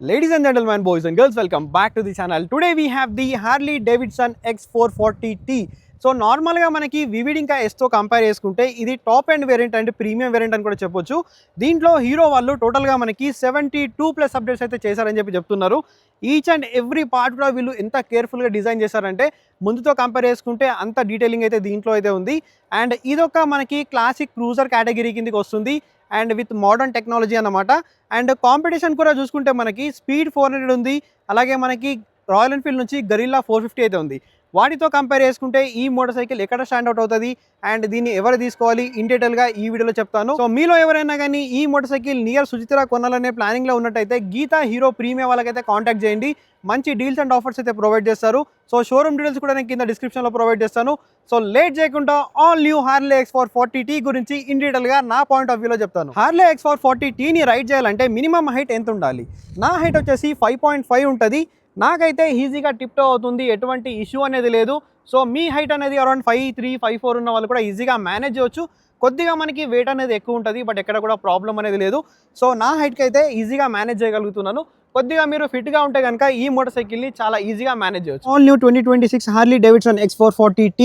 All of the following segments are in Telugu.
Ladies and gentlemen, boys and girls, welcome back to the channel. Today we have the Harley Davidson X440T. So నార్మల్గా మనకి వివిడ్ ఇంకా ఎస్తో కంపేర్ చేసుకుంటే ఇది top and variant and premium variant అని కూడా చెప్పొచ్చు. దీంట్లో హీరో వాళ్ళు టోటల్గా మనకి 72+ అప్డేట్స్ అయితే చేశారని చెప్తున్నారు. ఈచ్ అండ్ ఎవ్రీ పార్ట్ కూడా వీళ్ళు ఎంత కేర్ఫుల్గా డిజైన్ చేశారంటే ముందుతో కంపేర్ చేసుకుంటే అంత డీటెయిలింగ్ అయితే దీంట్లో అయితే ఉంది. అండ్ ఇదొక మనకి క్లాసిక్ క్రూజర్ కేటగిరీ కిందకి వస్తుంది అండ్ విత్ మోడర్న్ టెక్నాలజీ అన్నమాట. అండ్ కాంపిటీషన్ కూడా చూసుకుంటే మనకి స్పీడ్ 400 ఉంది, అలాగే మనకి రాయల్ ఎన్ఫీల్డ్ నుంచి గరిల్లా 450 అయితే ఉంది. వాటితో కంపేర్ చేసుకుంటే ఈ మోటార్ సైకిల్ ఎక్కడ స్టాండ్ అవుట్ అవుతుంది అండ్ దీన్ని ఎవరు తీసుకోవాలి ఇన్ డీటెయిల్గా ఈ వీడియోలో చెప్తాను. సో మీలో ఎవరైనా కానీ ఈ మోటార్ సైకిల్ నియర్ సుచిత్ర కొనాలనే ప్లానింగ్లో ఉన్నట్టయితే గీతా హీరో ప్రీమియం వాళ్ళకైతే కాంటాక్ట్ చేయండి. మంచి డీల్స్ అండ్ ఆఫర్స్ అయితే ప్రొవైడ్ చేస్తారు. సో షోరూమ్ డీటెయిల్స్ కూడా నేను కింద డిస్క్రిప్షన్లో ప్రొవైడ్ చేస్తాను. సో లేట్ చేయకుండా ఆల్ న్యూ హార్లే X440T గురించి ఇన్ డీటెయిల్గా నా పాయింట్ ఆఫ్ వ్యూలో చెప్తాను. హార్లే X440Tని రైడ్ చేయాలంటే మినిమం హైట్ ఎంత ఉండాలి? నా హైట్ వచ్చేసి 5.5 ఉంటుంది. నాకైతే ఈజీగా టిప్టో అవుతుంది, ఎటువంటి ఇష్యూ అనేది లేదు. సో మీ హైట్ అనేది అరౌండ్ 5'3", 5'4" ఉన్న వాళ్ళు కూడా ఈజీగా మేనేజ్ చేయొచ్చు. కొద్దిగా మనకి వెయిట్ అనేది ఎక్కువ ఉంటుంది, బట్ ఎక్కడ కూడా ప్రాబ్లం అనేది లేదు. సో నా హైట్కి అయితే ఈజీగా మేనేజ్ చేయగలుగుతున్నాను. కొద్దిగా మీరు ఫిట్గా ఉంటే కనుక ఈ మోటార్ సైకిల్ని చాలా ఈజీగా మేనేజ్ చేయొచ్చు. All new 2026 Harley Davidson X440T.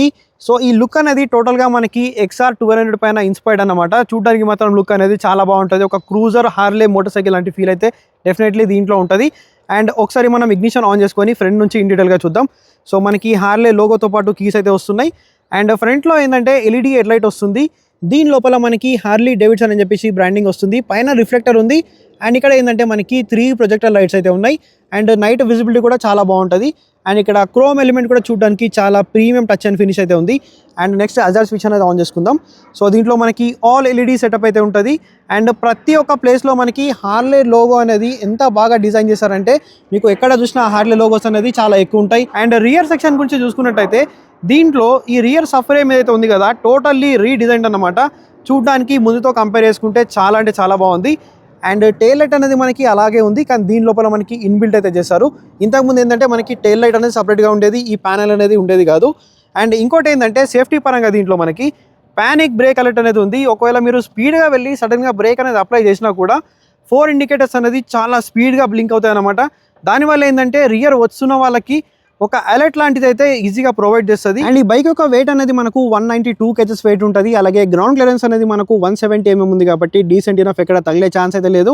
So ఈ లుక్ అనేది టోటల్గా మనకి XR 1200 పైన ఇన్స్పైర్డ్ అనమాట. చూడడానికి మాత్రం లుక్ అనేది చాలా బాగుంటుంది. ఒక క్రూజర్ హార్లే మోటార్ సైకిల్ లాంటి ఫీల్ అయితే డెఫినెట్లీ దీంట్లో ఉంటుంది. అండ్ ఒకసారి మనం ఇగ్నిషన్ ఆన్ చేసుకొని ఫ్రంట్ నుంచి ఇన్ డీటెయిల్గా చూద్దాం. సో మనకి హార్లే లోగోతో పాటు కీస్ అయితే వస్తున్నాయి. అండ్ ఫ్రంట్లో ఏంటంటే ఎల్ఈడి హెడ్ లైట్ వస్తుంది. దీని లోపల మనకి హార్లీ డేవిడ్సన్ అని చెప్పేసి బ్రాండింగ్ వస్తుంది. పైన రిఫ్లెక్టర్ ఉంది. అండ్ ఇక్కడ ఏంటంటే మనకి 3 ప్రొజెక్టర్ లైట్స్ అయితే ఉన్నాయి. అండ్ నైట్ విజిబిలిటీ కూడా చాలా బాగుంటుంది. అండ్ ఇక్కడ క్రోమ్ ఎలిమెంట్ కూడా చూడడానికి చాలా ప్రీమియం టచ్ అండ్ ఫినిష్ అయితే ఉంది. అండ్ నెక్స్ట్ అజార్ స్విచ్ అనేది ఆన్ చేసుకుందాం. సో దీంట్లో మనకి ఆల్ ఎల్ఈడి సెటప్ అయితే ఉంటుంది. అండ్ ప్రతి ఒక్క ప్లేస్లో మనకి హార్లే లోగో అనేది ఎంత బాగా డిజైన్ చేశారంటే మీకు ఎక్కడ చూసినా హార్లే లోగోస్ అనేది చాలా ఎక్కువ ఉంటాయి. అండ్ రియర్ సెక్షన్ గురించి చూసుకున్నట్టయితే దీంట్లో ఈ రియర్ సఫ్రేమ్ ఏదైతే ఉంది కదా టోటల్లీ రీడిజైన్ అన్నమాట. చూడడానికి ముందుతో కంపేర్ చేసుకుంటే చాలా అంటే చాలా బాగుంది. అండ్ టెయిల్ లైట్ అనేది మనకి అలాగే ఉంది, కానీ దీని లోపల మనకి ఇన్బిల్ట్ అయితే చేశారు. ఇంతకుముందు ఏంటంటే మనకి టెయిల్ లైట్ అనేది సపరేట్గా ఉండేది, ఈ ప్యానెల్ అనేది ఉండేది కాదు. అండ్ ఇంకోటి ఏంటంటే సేఫ్టీ పరంగా దీంట్లో మనకి పానిక్ బ్రేక్ అలర్ట్ అనేది ఉంది. ఒకవేళ మీరు స్పీడ్గా వెళ్ళి సడన్గా బ్రేక్ అనేది అప్లై చేసినా కూడా 4 ఇండికేటర్స్ అనేది చాలా స్పీడ్గా బ్లింక్ అవుతాయి అన్నమాట. దానివల్ల ఏంటంటే రియర్ వస్తున్న వాళ్ళకి ఒక అలర్ట్ లాంటిది అయితే ఈజీగా ప్రొవైడ్ చేస్తుంది. అండ్ ఈ బైక్ యొక్క వెయిట్ అనేది మనకు 192 kgs వెయిట్ ఉంటుంది. అలాగే గ్రౌండ్ క్లియరెన్స్ అనేది మనకు 170 mm ఉంది కాబట్టి డీసెంట్ ఇనఫ్ ఎక్కడ తగిలే ఛాన్స్ అయితే లేదు.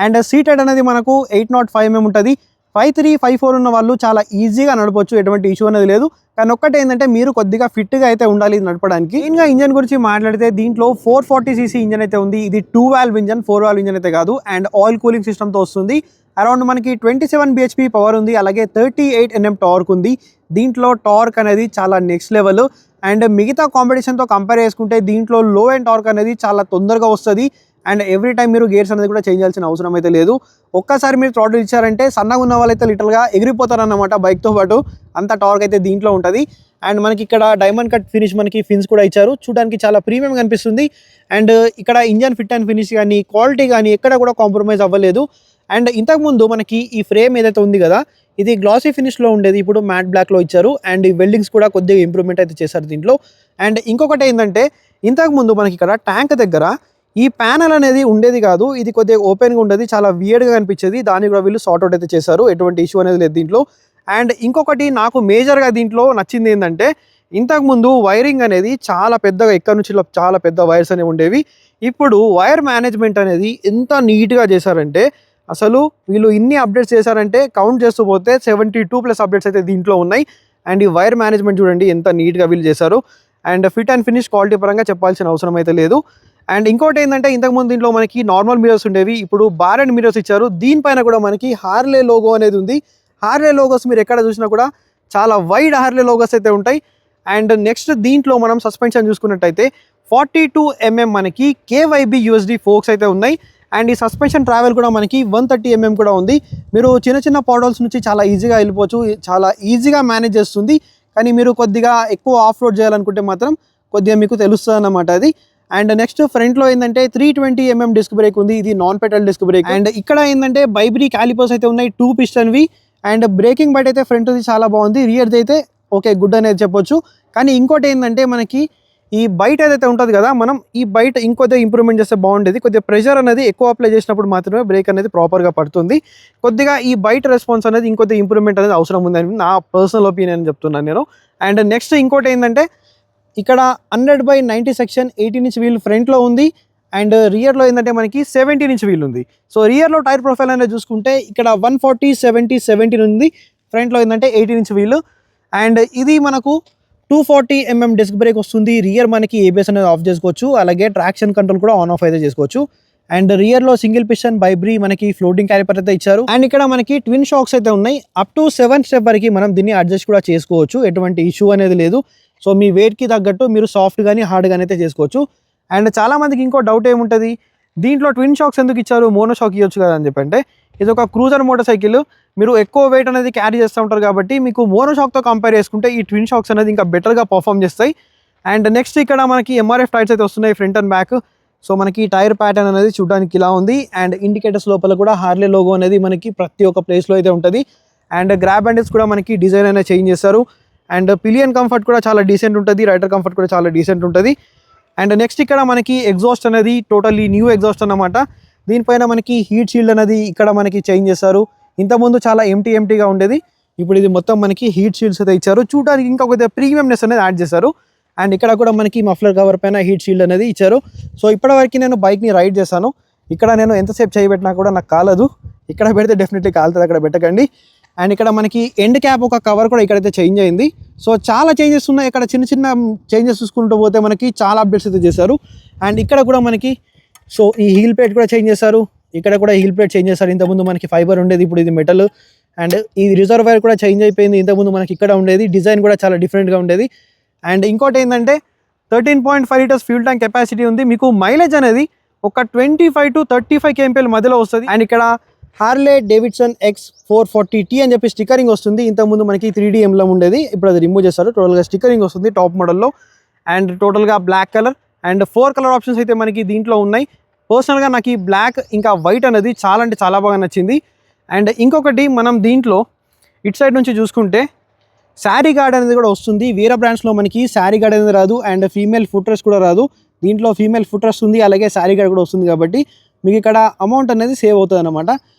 అండ్ సీట్ హైట్ అనేది మనకు 805 mm ఉంటుంది. 5'3", 5'4" ఉన్న వాళ్ళు చాలా ఈజీగా నడపొచ్చు, ఎటువంటి ఇష్యూ అనేది లేదు. కానీ ఒక్కటే ఏంటంటే మీరు కొద్దిగా ఫిట్గా అయితే ఉండాలి నడపడానికి. మెయిన్గా ఇంజన్ గురించి మాట్లాడితే దీంట్లో 440cc ఇంజన్ అయితే ఉంది. ఇది 2 valve ఇంజన్, 4 valve ఇంజన్ అయితే కాదు. అండ్ ఆయిల్ కూలింగ్ సిస్టమ్తో వస్తుంది. అరౌండ్ మనకి 27 bhp పవర్ ఉంది, అలాగే 38 Nm టార్క్ ఉంది. దీంట్లో టార్క్ అనేది చాలా నెక్స్ట్ లెవెల్. అండ్ మిగతా కాంపిటీషన్తో కంపేర్ చేసుకుంటే దీంట్లో లో అండ్ టార్క్ అనేది చాలా తొందరగా వస్తుంది. అండ్ ఎవ్రీ టైం మీరు గేర్స్ అనేది కూడా చేంజ్ చేయాల్సిన అవసరం అయితే లేదు. ఒక్కసారి మీరు థ్రాటిల్ ఇచ్చారంటే సన్నగా ఉన్న వాళ్ళైతే లిటరల్గా ఎగిరిపోతారన్నమాట బైక్తో పాటు, అంత టార్క్ అయితే దీంట్లో ఉంటుంది. అండ్ మనకి ఇక్కడ డైమండ్ కట్ ఫినిష్ మనకి ఫిన్స్ కూడా ఇచ్చారు, చూడడానికి చాలా ప్రీమియం కనిపిస్తుంది. అండ్ ఇక్కడ ఇంజన్ ఫిట్ అండ్ ఫినిష్ కానీ క్వాలిటీ కానీ ఎక్కడ కూడా కాంప్రమైజ్ అవ్వలేదు. అండ్ ఇంతకుముందు మనకి ఈ ఫ్రేమ్ ఏదైతే ఉంది కదా ఇది గ్లాసీ ఫినిష్లో ఉండేది, ఇప్పుడు మ్యాట్ బ్లాక్లో ఇచ్చారు. అండ్ ఈ వెల్డింగ్స్ కూడా కొద్దిగా ఇంప్రూవ్మెంట్ అయితే చేశారు దీంట్లో. అండ్ ఇంకొకటి ఏంటంటే ఇంతకుముందు మనకి ఇక్కడ ట్యాంక్ దగ్గర ఈ ప్యానల్ అనేది ఉండేది కాదు, ఇది కొద్దిగా ఓపెన్గా ఉండేది, చాలా వియర్డ్గా కనిపించేది. దాన్ని కూడా వీళ్ళు సార్ట్అవుట్ అయితే చేశారు, ఎటువంటి ఇష్యూ అనేది లేదు దీంట్లో. అండ్ ఇంకొకటి నాకు మేజర్గా దీంట్లో నచ్చింది ఏంటంటే ఇంతకుముందు వైరింగ్ అనేది చాలా పెద్దగా ఎక్కడి నుంచి చాలా పెద్ద వైర్స్ అనేవి ఉండేవి. ఇప్పుడు వైర్ మేనేజ్మెంట్ అనేది ఎంత నీట్గా చేశారంటే అసలు వీళ్ళు ఇన్ని అప్డేట్స్ చేశారంటే కౌంట్ చేస్తూ పోతే 72+ అప్డేట్స్ అయితే దీంట్లో ఉన్నాయి. అండ్ ఈ వైర్ మేనేజ్మెంట్ చూడండి ఎంత నీట్గా వీళ్ళు చేశారు. And fit and finish quality పరంగా చెప్పాల్సిన అవసరం అయితే లేదు. అండ్ ఇంకోటి ఏంటంటే ఇంతకుముందు దీంట్లో మనకి నార్మల్ మిరర్స్ ఉండేవి, ఇప్పుడు బార్ అండ్ మిరర్స్ ఇచ్చారు. దీనిపైన కూడా మనకి హార్లే లోగో అనేది ఉంది. హార్లే లోగోస్ మీరు ఎక్కడ చూసినా కూడా చాలా వైడ్ హార్లే లోగోస్ అయితే ఉంటాయి. అండ్ నెక్స్ట్ దీంట్లో మనం సస్పెన్షన్ చూసుకున్నట్టయితే 42 mm మనకి KYB USD ఫోక్స్ అయితే ఉన్నాయి. అండ్ ఈ సస్పెన్షన్ ట్రావెల్ కూడా మనకి 130 mm కూడా ఉంది. మీరు చిన్న చిన్న పాడల్స్ నుంచి చాలా ఈజీగా వెళ్ళిపోవచ్చు, చాలా ఈజీగా మేనేజ్ చేస్తుంది. కానీ మీరు కొద్దిగా ఎక్కువ ఆఫ్ రోడ్ చేయాలనుకుంటే మాత్రం కొద్దిగా మీకు తెలుస్తుంది అన్నమాట అది. అండ్ నెక్స్ట్ ఫ్రంట్లో ఏంటంటే 320 mm డిస్క్ బ్రేక్ ఉంది, ఇది non petrol disc brake. And ఇక్కడ ఏంటంటే బైబ్రీ క్యాలిపర్స్ అయితే ఉన్నాయి, 2 పిస్టన్వి. అండ్ బ్రేకింగ్ బైట్ అయితే ఫ్రంట్ది చాలా బాగుంది, రియర్ది అయితే ఓకే గుడ్ అనేది చెప్పొచ్చు. కానీ ఇంకోటి ఏంటంటే మనకి ఈ బైట్ ఏదైతే ఉంటుంది కదా, మనం ఈ బైట్ ఇంకొద్దిగా ఇంప్రూవ్మెంట్ చేస్తే బాగుండేది. కొద్దిగా ప్రెషర్ అనేది ఎక్కువ అప్లై చేసినప్పుడు మాత్రమే బ్రేక్ అనేది ప్రాపర్గా పడుతుంది. కొద్దిగా ఈ బైట్ రెస్పాన్స్ అనేది ఇంకొద్దిగా ఇంప్రూవ్మెంట్ అనేది అవసరం ఉందని నా పర్సనల్ ఒపీనియన్ చెప్తున్నాను నేను. అండ్ నెక్స్ట్ ఇంకోటి ఏంటంటే, ఇక్కడ 100/90 సెక్షన్ 18 ఇంచ్ వీల్ ఫ్రంట్లో ఉంది. అండ్ రియర్లో ఏంటంటే మనకి 17 ఇంచ్ వీల్ ఉంది. సో రియర్లో టైర్ ప్రొఫైల్ అనేది చూసుకుంటే ఇక్కడ 140, 70, 17 ఉంది. ఫ్రంట్లో ఏంటంటే 18 ఇంచ్ వీల్. అండ్ ఇది మనకు 240 mm డిస్క్ బ్రేక్ వస్తుంది. రియర్ మనకి ఏబిఎస్ అనేది ఆఫ్ చేసుకోవచ్చు, అలాగే ట్రాక్షన్ కంట్రోల్ కూడా ఆన్ ఆఫ్ అయితే చేసుకోవచ్చు. అండ్ రియర్లో సింగిల్ పిస్టన్ బైబ్రీ మనకి ఫ్లోటింగ్ క్యాలిపర్ అయితే ఇచ్చారు. అండ్ ఇక్కడ మనకి ట్విన్ షాక్స్ అయితే ఉన్నాయి. అప్ టు 7 స్టెప్ వరకు మనం దీన్ని అడ్జస్ట్ కూడా చేసుకోవచ్చు, ఎటువంటి ఇష్యూ అనేది లేదు. సో మీ వెయిట్కి తగ్గట్టు మీరు సాఫ్ట్ కానీ హార్డ్ కానీ అయితే చేసుకోవచ్చు. అండ్ చాలామందికి ఇంకో డౌట్ ఏముంటుంది, దీంట్లో ట్విన్ షాక్స్ ఎందుకు ఇచ్చారు, మోనో షాక్ ఇవ్వచ్చు కదా అని చెప్పంటే, ఇది ఒక క్రూజర్ మోటార్ సైకిల్, మీరు ఎక్కువ వెయిట్ అనేది క్యారీ చేస్తూ ఉంటారు కాబట్టి మీకు మోనో షాక్తో కంపేర్ చేసుకుంటే ఈ ట్విన్ షాక్స్ అనేది ఇంకా బెటర్గా పర్ఫామ్ చేస్తాయి. అండ్ నెక్స్ట్ ఇక్కడ మనకి ఎంఆర్ఎఫ్ టైర్స్ అయితే వస్తున్నాయి ఫ్రంట్ అండ్ బ్యాక్. సో మనకి టైర్ ప్యాటర్న్ అనేది చూడడానికి ఇలా ఉంది. అండ్ ఇండికేటర్స్ లోపల కూడా హార్లే లోగో అనేది మనకి ప్రతి ఒక్క ప్లేస్లో అయితే ఉంటుంది. అండ్ గ్రాబ్ హ్యాండిల్స్ కూడా మనకి డిజైన్ అనేది చేంజ్ చేస్తారు. అండ్ పిలియన్ కంఫర్ట్ కూడా చాలా డీసెంట్ ఉంటుంది, రైడర్ కంఫర్ట్ కూడా చాలా డీసెంట్ ఉంటుంది. అండ్ నెక్స్ట్ ఇక్కడ మనకి ఎగ్జాస్ట్ అనేది టోటల్లీ న్యూ ఎగ్జాస్ట్ అన్నమాట. దీనిపైన మనకి హీట్ షీల్డ్ అనేది ఇక్కడ మనకి చేంజ్ చేస్తారు. ఇంతకుముందు చాలా ఎంటీగా ఉండేది, ఇప్పుడు ఇది మొత్తం మనకి హీట్ షీల్డ్స్ అయితే ఇచ్చారు. చూడడానికి ఇంకా కొద్దిగా ప్రీమియంనెస్ అనేది యాడ్ చేశారు. అండ్ ఇక్కడ కూడా మనకి మఫ్లర్ కవర్ పైన హీట్ షీల్డ్ అనేది ఇచ్చారు. సో ఇప్పటివరకు నేను బైక్ని రైడ్ చేశాను. ఇక్కడ నేను ఎంతసేపు చేయబెట్టినా కూడా నాకు కాలదు. ఇక్కడ పెడితే డెఫినెట్లీ కాలుతుంది, అక్కడ పెట్టకండి. అండ్ ఇక్కడ మనకి ఎండ్ క్యాప్ ఒక కవర్ కూడా ఇక్కడైతే చేంజ్ అయింది. సో చాలా చేంజెస్ ఉన్నాయి. ఇక్కడ చిన్న చిన్న చేంజెస్ చూసుకుంటూ పోతే మనకి చాలా అప్డేట్స్ అయితే చేశారు. అండ్ ఇక్కడ కూడా మనకి సో ఈ హీల్ ప్లేట్ కూడా చేంజ్ చేశారు. ఇక్కడ కూడా హీల్ ప్లేట్ చేంజ్ చేశారు. ఇంతకుముందు మనకి ఫైబర్ ఉండేది, ఇప్పుడు ఇది మెటల్. అండ్ ఈ రిజర్వాయర్ కూడా చేంజ్ అయిపోయింది. ఇంతకుముందు మనకి ఇక్కడ ఉండేది, డిజైన్ కూడా చాలా డిఫరెంట్గా ఉండేది. అండ్ ఇంకోటి ఏంటంటే 13.5 లీటర్స్ ఫ్యూల్ ట్యాంక్ కెపాసిటీ ఉంది. మీకు మైలేజ్ అనేది ఒక 25 to 35 kmpl మధ్యలో వస్తుంది. అండ్ ఇక్కడ హార్లే డేవిడ్సన్ X440T అని చెప్పి స్టిక్కరింగ్ వస్తుంది. ఇంతకుముందు మనకి 3D ఎంబ్లమ్ ఉండేది, ఇప్పుడు అది రిమూవ్ చేస్తారు. టోటల్గా స్టిక్కరింగ్ వస్తుంది టాప్ మోడల్లో. అండ్ టోటల్గా black colour and 4 colour options అయితే మనకి దీంట్లో ఉన్నాయి. పర్సనల్గా నాకు ఈ బ్లాక్ ఇంకా వైట్ అనేది చాలా అంటే చాలా బాగా నచ్చింది. అండ్ ఇంకొకటి మనం దీంట్లో ఇటు సైడ్ నుంచి చూసుకుంటే శారీ గార్డ్ అనేది కూడా వస్తుంది. వేరే బ్రాండ్స్లో మనకి శారీ గార్డ్ అనేది రాదు, అండ్ ఫీమేల్ ఫుట్ రెస్ట్ కూడా రాదు. దీంట్లో ఫీమేల్ ఫుట్ రెస్ట్ ఉంది, అలాగే శారీ గార్డ్ కూడా వస్తుంది. కాబట్టి మీకు ఇక్కడ అమౌంట్ అనేది సేవ్ అవుతుంది అనమాట.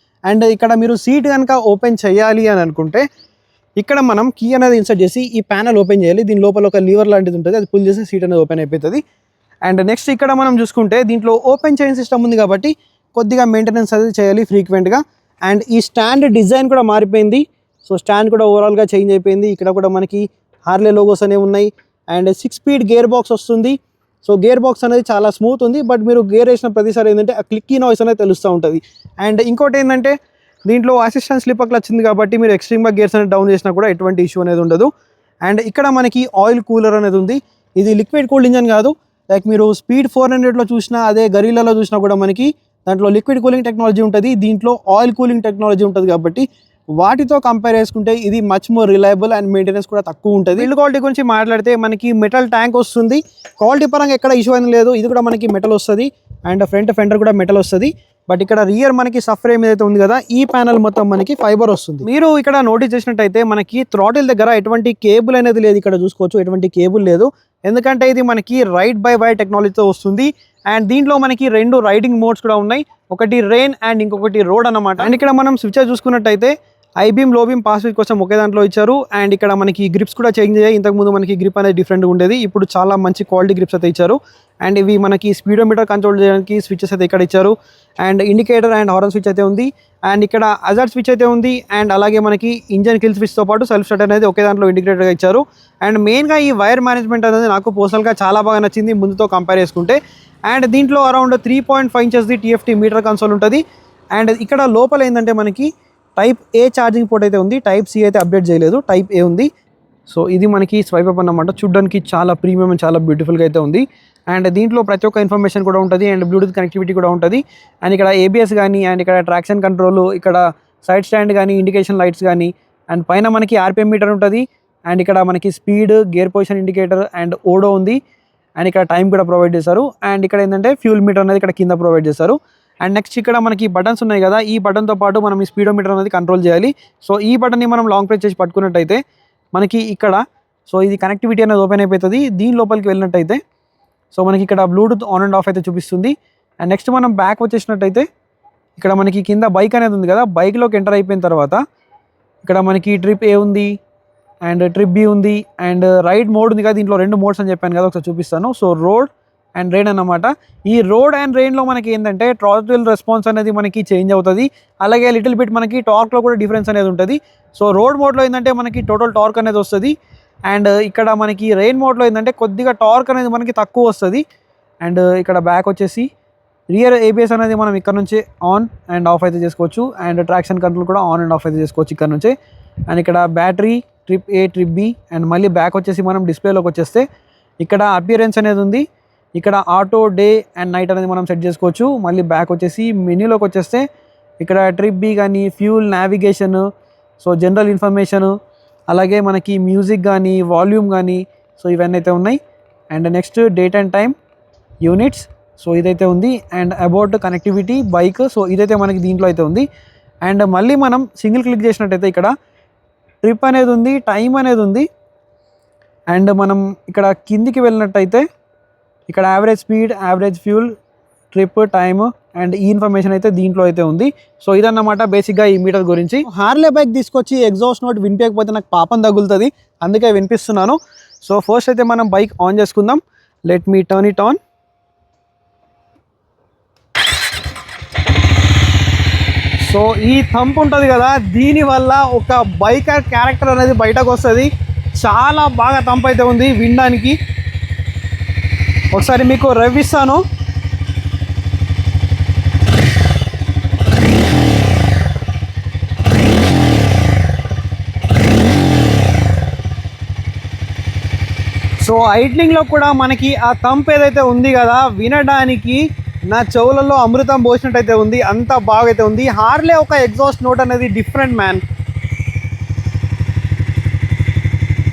అండ్ ఇక్కడ మీరు సీట్ కనుక ఓపెన్ చేయాలి అని అనుకుంటే ఇక్కడ మనం కీ అనేది ఇన్సర్ట్ చేసి ఈ ప్యానల్ ఓపెన్ చేయాలి. దీని లోపల ఒక లీవర్ లాంటిది ఉంటుంది, అది పుల్ చేసి సీట్ అనేది ఓపెన్ అయిపోతుంది. అండ్ నెక్స్ట్ ఇక్కడ మనం చూసుకుంటే దీంట్లో ఓపెన్ చైన్ సిస్టమ్ ఉంది కాబట్టి కొద్దిగా మెయింటెనెన్స్ అనేది చేయాలి ఫ్రీక్వెంట్గా. అండ్ ఈ స్టాండ్ డిజైన్ కూడా మారిపోయింది. సో స్టాండ్ కూడా ఓవరాల్గా చేంజ్ అయిపోయింది. ఇక్కడ కూడా మనకి హార్లే లోగోస్ అనేవి ఉన్నాయి. అండ్ 6 స్పీడ్ గేర్ బాక్స్ వస్తుంది. సో గేర్ బాక్స్ అనేది చాలా స్మూత్ ఉంది, బట్ మీరు గేర్ వేసిన ప్రతిసారి ఏంటంటే ఆ క్లిక్కీ నాయిస్ అనేది తెలుస్తూ ఉంటుంది. అండ్ ఇంకోటి ఏంటంటే దీంట్లో అసిస్టెంట్ స్లిప్ క్లచ్ ఉంది కాబట్టి మీరు ఎక్స్ట్రీమ్గా గేర్స్ అనేది డౌన్ చేసినా కూడా ఎటువంటి ఇష్యూ అనేది ఉండదు. అండ్ ఇక్కడ మనకి ఆయిల్ కూలర్ అనేది ఉంది. ఇది లిక్విడ్ కూల్డ్ ఇంజన్ కాదు, లైక్ మీరు స్పీడ్ 400లో చూసినా అదే గరీలాలో చూసినా కూడా మనకి దాంట్లో లిక్విడ్ కూలింగ్ టెక్నాలజీ ఉంటుంది, దీంట్లో ఆయిల్ కూలింగ్ టెక్నాలజీ ఉంటుంది. కాబట్టి వాటితో కంపేర్ చేసుకుంటే ఇది much more reliable and maintenance కూడా తక్కువ ఉంటుంది. బిల్డ్ క్వాలిటీ గురించి మాట్లాడితే మనకి మెటల్ ట్యాంక్ వస్తుంది. క్వాలిటీ పరంగా ఎక్కడ ఇష్యూ అనేది లేదు. ఇది కూడా మనకి మెటల్ వస్తుంది. అండ్ ఫ్రంట్ ఫెండర్ కూడా మెటల్ వస్తుంది. బట్ ఇక్కడ రియర్ మనకి సఫ్ ఫ్రేమ్ ఏదైతే ఉంది కదా, ఈ ప్యానల్ మొత్తం మనకి ఫైబర్ వస్తుంది. మీరు ఇక్కడ నోటీస్ చేసినట్టయితే మనకి థ్రాటిల్ దగ్గర ఎటువంటి కేబుల్ అనేది లేదు. ఇక్కడ చూసుకోవచ్చు ఎటువంటి కేబుల్ లేదు, ఎందుకంటే ఇది మనకి రైడ్ బై వైర్ టెక్నాలజీతో వస్తుంది. అండ్ దీంట్లో మనకి 2 రైడింగ్ మోడ్స్ కూడా ఉన్నాయి, ఒకటి రెయిన్ అండ్ ఇంకొకటి రోడ్ అన్నమాట. అండ్ ఇక్కడ మనం స్విచ్ చూసుకున్నట్టయితే హై బీమ్ లో బీమ్ పాస్ స్విచ్ కోసం ఒకే దాంట్లో ఇచ్చారు. అండ్ ఇక్కడ మనకి గ్రిప్స్ కూడా చేంజ్ అయ్యాయి. ఇంతకుముందు మనకి గ్రిప్ అనేది డిఫరెంట్గా ఉండేది, ఇప్పుడు చాలా మంచి క్వాలిటీ గ్రిప్స్ అయితే ఇచ్చారు. అండ్ ఇవి మనకి స్పీడోమీటర్ కంట్రోల్ చేయడానికి స్విచెస్ అయితే ఇక్కడ ఇచ్చారు. And indicator and horn switch అయితే ఉంది. అండ్ ఇక్కడ అజార్ట్ స్విచ్ అయితే ఉంది. అండ్ అలాగే మనకి ఇంజన్ కిల్ స్విచ్తో పాటు సెల్ఫ్ స్టార్ట్ అనేది ఒకే దాంట్లో ఇంటిగ్రేటెడ్గా ఇచ్చారు. అండ్ మెయిన్గా ఈ వైర్ మేనేజ్మెంట్ అనేది నాకు పర్సనల్గా చాలా బాగా నచ్చింది ముందుతో కంపేర్ చేసుకుంటే. అండ్ దీంట్లో అరౌండ్ 3.5 ఇంచెస్ది TFT మీటర్ కన్సోల్ ఉంటుంది. అండ్ ఇక్కడ లోపల ఏంటంటే మనకి టైప్ ఏ ఛార్జింగ్ పోర్ట్ అయితే ఉంది, టైప్ సి అయితే అప్డేట్ చేయలేదు, టైప్ ఏ ఉంది. సో ఇది మనకి స్వైప్ అప్ అన్నమాట. చూడడానికి చాలా ప్రీమియం అండ్ చాలా బ్యూటిఫుల్గా అయితే ఉంది. అండ్ దీంట్లో ప్రతి ఒక్క ఇన్ఫర్మేషన్ కూడా ఉంటుంది. అండ్ బ్లూటూత్ కనెక్టివిటీ కూడా ఉంటుంది. అండ్ ఇక్కడ ABS కానీ, అండ్ ఇక్కడ ట్రాక్షన్ కంట్రోల్, ఇక్కడ సైడ్ స్టాండ్ కానీ, ఇండికేషన్ లైట్స్ కానీ, అండ్ పైన మనకి RPM మీటర్ ఉంటుంది. అండ్ ఇక్కడ మనకి speed, gear position indicator and odo ఉంది. అండ్ ఇక్కడ టైం కూడా ప్రొవైడ్ చేశారు. అండ్ ఇక్కడ ఏంటంటే ఫ్యూల్ మీటర్ అనేది ఇక్కడ కింద ప్రొవైడ్ చేశారు. అండ్ నెక్స్ట్ ఇక్కడ మనకి బటన్స్ ఉన్నాయి కదా, ఈ బటన్తో పాటు మనం ఈ స్పీడోమీటర్ అనేది కంట్రోల్ చేయాలి. సో ఈ బటన్ని మనం లాంగ్ ప్రెస్ చేసి పట్టుకున్నట్టయితే మనకి ఇక్కడ సో ఇది కనెక్టివిటీ అనేది ఓపెన్ అయిపోతుంది. దీని లోపలికి వెళ్ళినట్టయితే సో మనకి ఇక్కడ బ్లూటూత్ ఆన్ అండ్ ఆఫ్ అయితే చూపిస్తుంది. అండ్ నెక్స్ట్ మనం బ్యాక్ వచ్చేసినట్టయితే ఇక్కడ మనకి కింద బైక్ అనేది ఉంది కదా, బైక్లోకి ఎంటర్ అయిపోయిన తర్వాత ఇక్కడ మనకి ట్రిప్ ఏ ఉంది అండ్ ట్రిప్ బి ఉంది అండ్ రైడ్ మోడ్ ఉంది కదా, దీంట్లో 2 మోడ్స్ అని చెప్పాను కదా, ఒకసారి చూపిస్తాను. సో రోడ్ అండ్ రెయిన్ అన్నమాట. ఈ రోడ్ అండ్ రెయిన్లో మనకి ఏంటంటే థ్రాటిల్ రెస్పాన్స్ అనేది మనకి చేంజ్ అవుతుంది, అలాగే లిటిల్ బిట్ మనకి టార్క్లో కూడా డిఫరెన్స్ అనేది ఉంటుంది. సో రోడ్ మోడ్లో ఏంటంటే మనకి టోటల్ టార్క్ అనేది వస్తుంది అండ్ ఇక్కడ మనకి రెయిన్ మోడ్లో ఏంటంటే కొద్దిగా టార్క్ అనేది మనకి తక్కువ వస్తుంది. అండ్ ఇక్కడ బ్యాక్ వచ్చేసి రియర్ ఏబిఎస్ అనేది మనం ఇక్కడ నుంచి ఆన్ అండ్ ఆఫ్ అయితే చేసుకోవచ్చు అండ్ ట్రాక్షన్ కంట్రోల్ కూడా ఆన్ అండ్ ఆఫ్ అయితే చేసుకోవచ్చు ఇక్కడ నుంచే. అండ్ ఇక్కడ battery, trip A, trip B and మళ్ళీ బ్యాక్ వచ్చేసి మనం డిస్ప్లేలోకి వచ్చేస్తే ఇక్కడ అపియరెన్స్ అనేది ఉంది, ఇక్కడ ఆటో, డే అండ్ నైట్ అనేది మనం సెట్ చేసుకోవచ్చు. మళ్ళీ బ్యాక్ వచ్చేసి మెన్యూలోకి వచ్చేస్తే ఇక్కడ ట్రిప్ బి కానీ fuel, navigation, so general information, అలాగే మనకి మ్యూజిక్ కానీ వాల్యూమ్ కానీ, సో ఇవన్నీ అయితే ఉన్నాయి. And next date and time, units, so ఇదైతే ఉంది. And about connectivity, bike, so ఇదైతే మనకి దీంట్లో అయితే ఉంది. అండ్ మళ్ళీ మనం సింగిల్ క్లిక్ చేసినట్టయితే ఇక్కడ ట్రిప్ అనేది ఉంది, టైం అనేది ఉంది. అండ్ మనం ఇక్కడ కిందికి వెళ్ళినట్టయితే ఇక్కడ average speed, average fuel, trip, time and ఈ ఇన్ఫర్మేషన్ అయితే దీంట్లో అయితే ఉంది. సో ఇదన్నమాట బేసిక్గా ఈ మీటర్ గురించి. హార్లే బైక్ తీసుకొచ్చి ఎగ్జాస్ట్ నోట్ వినిపించకపోతే నాకు పాపం తగులుతుంది, అందుకే వినిపిస్తున్నాను. సో ఫస్ట్ అయితే మనం బైక్ ఆన్ చేసుకుందాం. Let me turn it on. So ఈ థంప్ ఉంటుంది కదా, దీనివల్ల ఒక బైకర్ క్యారెక్టర్ అనేది బయటకు వస్తుంది. చాలా బాగా థంప్ అయితే ఉంది వినడానికి. ఒకసారి మీకు రవ్విస్తాను. సో ఐడ్లింగ్లో కూడా మనకి ఆ థంప్ ఏదైతే ఉంది కదా, వినడానికి నా చెవులలో అమృతం పోసినట్టయితే ఉంది, అంత బాగా అయితే ఉంది. హార్లే ఒక ఎగ్జాస్ట్ నోట్ అనేది డిఫరెంట్ మ్యాన్.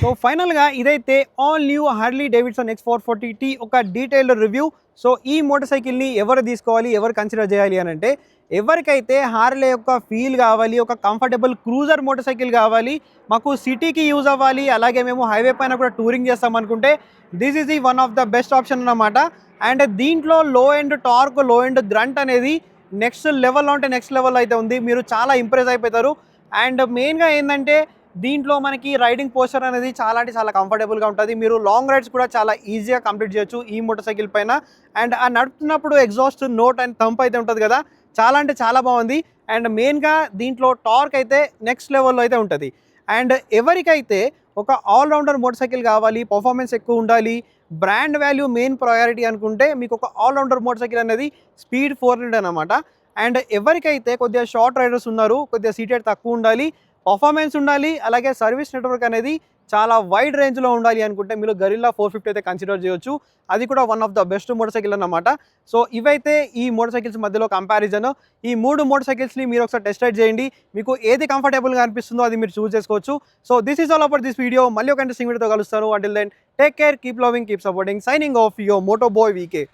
సో ఫైనల్గా ఇదైతే all new Harley Davidson X440T ఒక డీటెయిల్డ్ రివ్యూ. సో ఈ మోటార్ సైకిల్ని ఎవరు తీసుకోవాలి, ఎవరు కన్సిడర్ చేయాలి అని అంటే, ఎవరికైతే హార్లే యొక్క ఫీల్ కావాలి, ఒక కంఫర్టబుల్ క్రూజర్ మోటార్ సైకిల్ కావాలి, మాకు సిటీకి యూజ్ అవ్వాలి, అలాగే మేము హైవే పైన కూడా టూరింగ్ చేస్తాం అనుకుంటే this is the one of the best option అన్నమాట. అండ్ దీంట్లో లో ఎండ్ టార్క్, లో ఎండ్ గ్రంట్ అనేది నెక్స్ట్ లెవెల్లో అంటే నెక్స్ట్ లెవెల్లో అయితే ఉంది. మీరు చాలా ఇంప్రెస్ అయిపోతారు. అండ్ మెయిన్గా ఏంటంటే దీంట్లో మనకి రైడింగ్ పోస్చర్ అనేది చాలా అంటే చాలా కంఫర్టబుల్గా ఉంటుంది. మీరు లాంగ్ రైడ్స్ కూడా చాలా ఈజీగా కంప్లీట్ చేయొచ్చు ఈ మోటార్ సైకిల్ పైన. అండ్ ఆ నడుపుతున్నప్పుడు ఎగ్జాస్ట్ నోట్ అండ్ థంప్ అయితే ఉంటుంది కదా, చాలా అంటే చాలా బాగుంది. అండ్ మెయిన్గా దీంట్లో టార్క్ అయితే నెక్స్ట్ లెవెల్లో అయితే ఉంటుంది. అండ్ ఎవరికైతే ఒక ఆల్రౌండర్ మోటార్ సైకిల్ కావాలి, పర్ఫార్మెన్స్ ఎక్కువ ఉండాలి, బ్రాండ్ వాల్యూ మెయిన్ ప్రయారిటీ అనుకుంటే మీకు ఒక ఆల్రౌండర్ మోటార్ సైకిల్ అనేది స్పీడ్ 400 అనమాట. అండ్ ఎవరికైతే కొద్దిగా షార్ట్ రైడర్స్ ఉన్నారు, కొద్దిగా సీటెడ్ తక్కువ ఉండాలి, పర్ఫార్మెన్స్ ఉండాలి, అలాగే సర్వీస్ నెట్వర్క్ అనేది చాలా వైడ్ రేంజ్లో ఉండాలి అనుకుంటే మీరు గరిల్లా 450 అయితే కన్సిడర్ చేయొచ్చు. అది కూడా one of the best motor cycle అన్నమాట. సో ఇవైతే ఈ మోటార్ సైకిల్స్ మధ్యలో కంపారిజన్. ఈ 3 మోటార్ సైకిల్స్ని మీరు ఒకసారి టెస్ట్ రైడ్ చేయండి, మీకు ఏది కంఫర్టబుల్గా అనిపిస్తుందో అది మీరు చూస్ చేసుకోవచ్చు. So this is all about this video. మళ్ళీ ఒక ఇంట్రెస్టింగ్ వీడియోతో కలుస్తాను. Until then take care, keep loving, keep supporting. Signing off your moto boy VK.